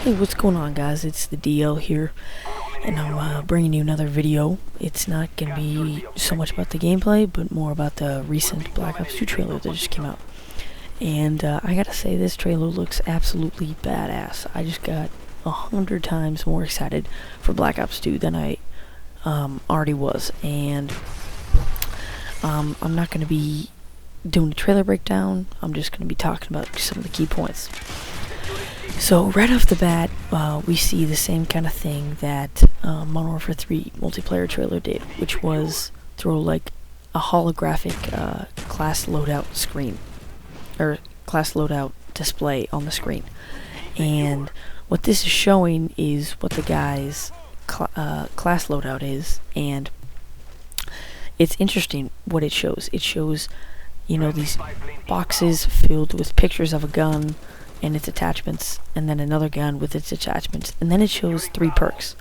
Hey, what's going on, guys? It's the DL here, and I'm bringing you another video. It's not going to be so much about the gameplay, but more about the recent Black Ops 2 trailer that just came out. And I gotta say, this trailer looks absolutely badass. I just got 100 times more excited for Black Ops 2 than I already was. And I'm not going to be doing a trailer breakdown. I'm just going to be talking about some of the key points. So right off the bat, we see the same kind of thing that Modern Warfare 3 multiplayer trailer did, which was throw like a holographic class loadout screen, or class loadout display on the screen. And what this is showing is what the guy's class loadout is, and it's interesting what it shows. It shows, these boxes filled with pictures of a gun and its attachments, and then another gun with its attachments, and then it shows 3 perks,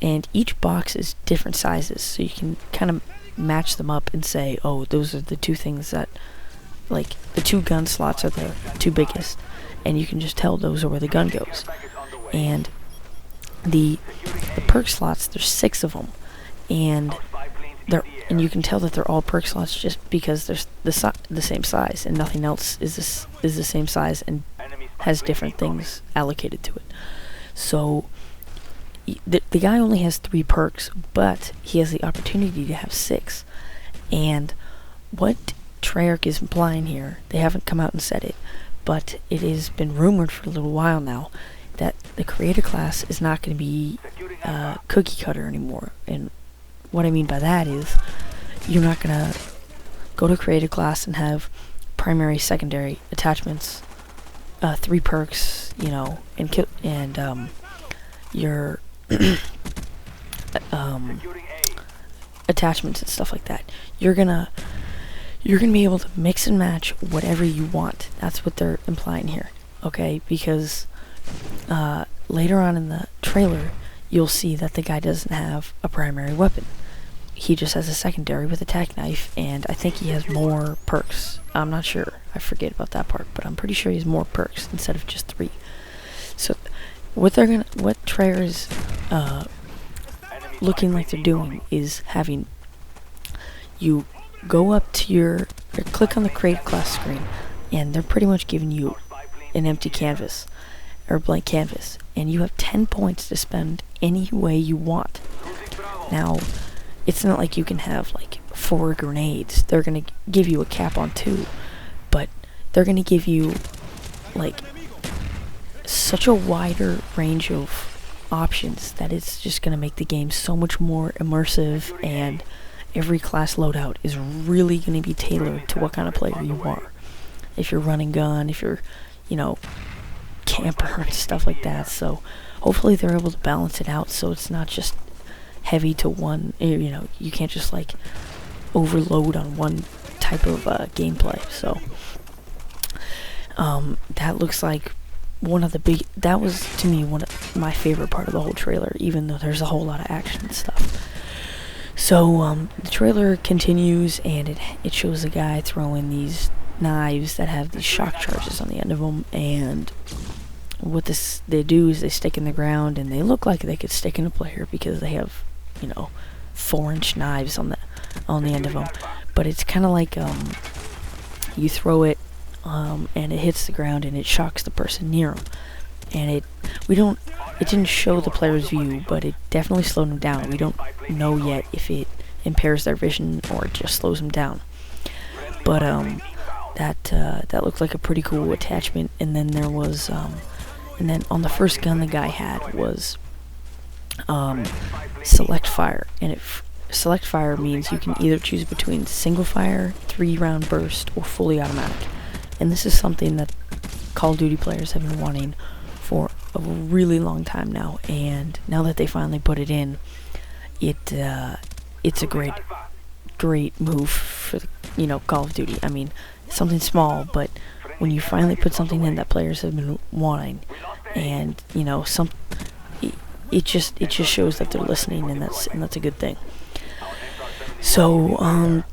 and each box is different sizes, so you can kind of match them up and say, oh, those are the 2 things that, like, the 2 gun slots are the 2 biggest, and you can just tell those are where the gun goes. And the perk slots, there's 6 of them, and you can tell that they're all perk slots just because they're the same size, and nothing else is the same size and has different things allocated to it. So the guy only has 3 perks, but he has the opportunity to have 6. And what Treyarch is implying here, they haven't come out and said it, but it has been rumored for a little while now that the creator class is not going to be cookie cutter anymore. And what I mean by that is, you're not going to go to creative class and have primary, secondary attachments, 3 perks, and your attachments and stuff like that. You're gonna be able to mix and match whatever you want. That's what they're implying here, okay? Because later on in the trailer, you'll see that the guy doesn't have a primary weapon. He just has a secondary with a tack knife, and I think he has more perks. I'm not sure. I forget about that part, but I'm pretty sure he has more perks instead of just 3. So what Treyarch is looking like they're doing is having you go up to click on the create class screen, and they're pretty much giving you an empty canvas or blank canvas, and you have 10 points to spend any way you want. Now, it's not like you can have like 4 grenades. They're gonna give you a cap on 2, but they're gonna give you like such a wider range of options that it's just gonna make the game so much more immersive, and every class loadout is really gonna be tailored to what kind of player you are. If you're running gun, if you're, camper and stuff like that. So hopefully they're able to balance it out so it's not just heavy to one, you can't just like overload on one type of gameplay. So that looks like that was to me one of my favorite part of the whole trailer, even though there's a whole lot of action and stuff. So the trailer continues, and it shows a guy throwing these knives that have these shock charges on the end of them, and what they do is they stick in the ground, and they look like they could stick in a player because they have 4-inch knives on the end of them. But it's kind of like you throw it and it hits the ground and it shocks the person near them, and it didn't show the player's view, but it definitely slowed them down. We don't know yet if it impairs their vision or it just slows them down. But that looked like a pretty cool attachment. And then there was and then on the first gun the guy had was select fire, and select fire means you can either choose between single fire, 3-round burst, or fully automatic. And this is something that Call of Duty players have been wanting for a really long time now, and now that they finally put it in, it's a great move for Call of Duty. I mean, something small, but when you finally put something in that players have been wanting, and it just shows that they're listening, and that's a good thing. So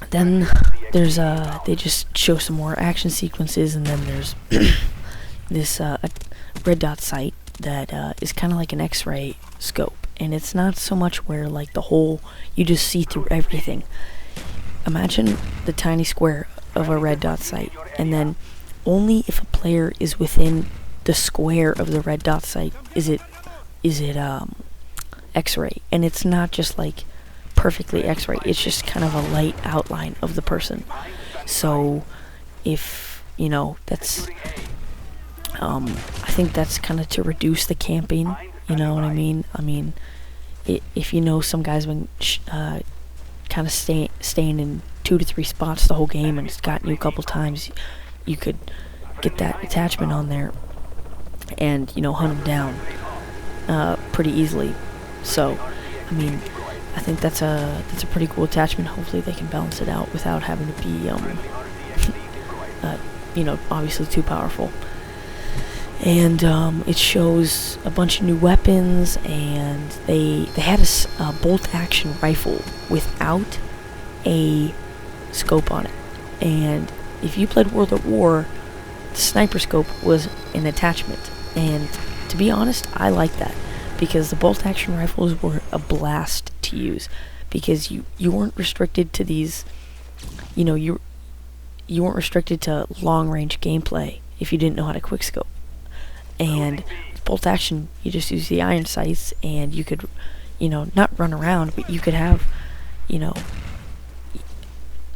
then there's they just show some more action sequences, and then there's this red dot sight that is kind of like an X-ray scope, and it's not so much where like the whole you just see through everything. Imagine the tiny square of a red dot sight, and then only if a player is within the square of the red dot sight is it X-ray, and it's not just like perfectly X-ray. It's just kind of a light outline of the person. So if that's I think that's kind of to reduce the camping. You know what I mean? If some guy's been kind of staying in 2 to 3 spots the whole game and it's gotten you a couple times, you could get that attachment on there and hunt him down pretty easily. So I think that's a pretty cool attachment. Hopefully they can balance it out without having to be obviously too powerful. And it shows a bunch of new weapons, and they had a bolt action rifle without a scope on it. And if you played World at War, the sniper scope was an attachment. And to be honest, I like that, because the bolt action rifles were a blast to use, because you weren't restricted to these, you weren't restricted to long range gameplay if you didn't know how to quickscope. And with bolt action, you just use the iron sights, and you could, not run around, but you could have,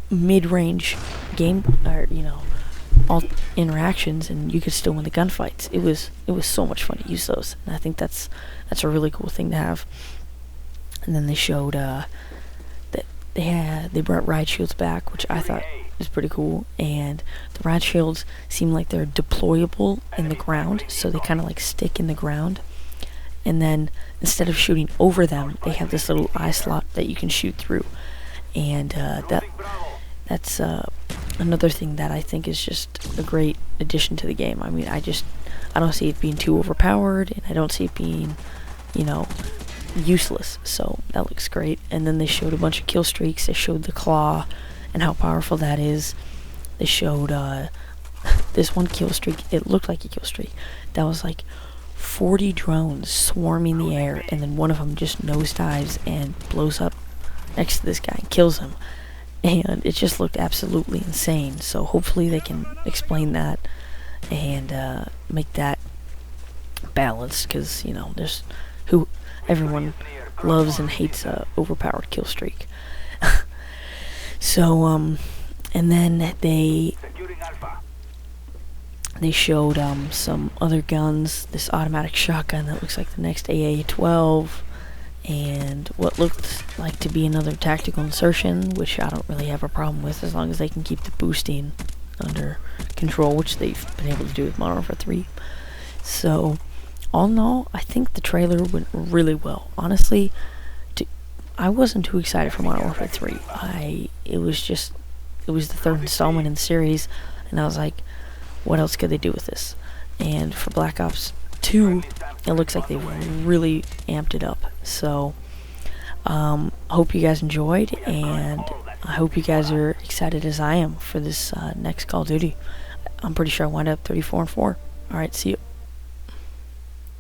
mid-range game, or all interactions, and you could still win the gunfights. It was so much fun to use those, and I think that's a really cool thing to have. And then they showed that they brought riot shields back, which I thought was pretty cool. And the riot shields seem like they're deployable in the ground, so they kind of like stick in the ground. And then instead of shooting over them, they have this little eye slot that you can shoot through. And that's another thing that I think is just a great addition to the game. I don't see it being too overpowered, and I don't see it being, useless. So that looks great. And then they showed a bunch of kill streaks. They showed the claw and how powerful that is. They showed this one kill streak. It looked like a kill streak that was like 40 drones swarming the air, and then one of them just nosedives and blows up next to this guy and kills him. And it just looked absolutely insane. So hopefully they can explain that and make that balanced, because there's everyone loves and hates a overpowered kill streak. So and then they showed some other guns. This automatic shotgun that looks like the next AA-12, and what looked like to be another tactical insertion, which I don't really have a problem with as long as they can keep the boosting under control, which they've been able to do with Modern Warfare 3. So all in all, I think the trailer went really well. Honestly, I wasn't too excited for Modern Warfare 3. It was the third installment in the series, and I was like, what else could they do with this? And for Black Ops 2, it looks like they've really amped it up. So I hope you guys enjoyed, and I hope you guys are excited as I am for this next Call of Duty. I'm pretty sure I wind up 34-4. Alright, see you.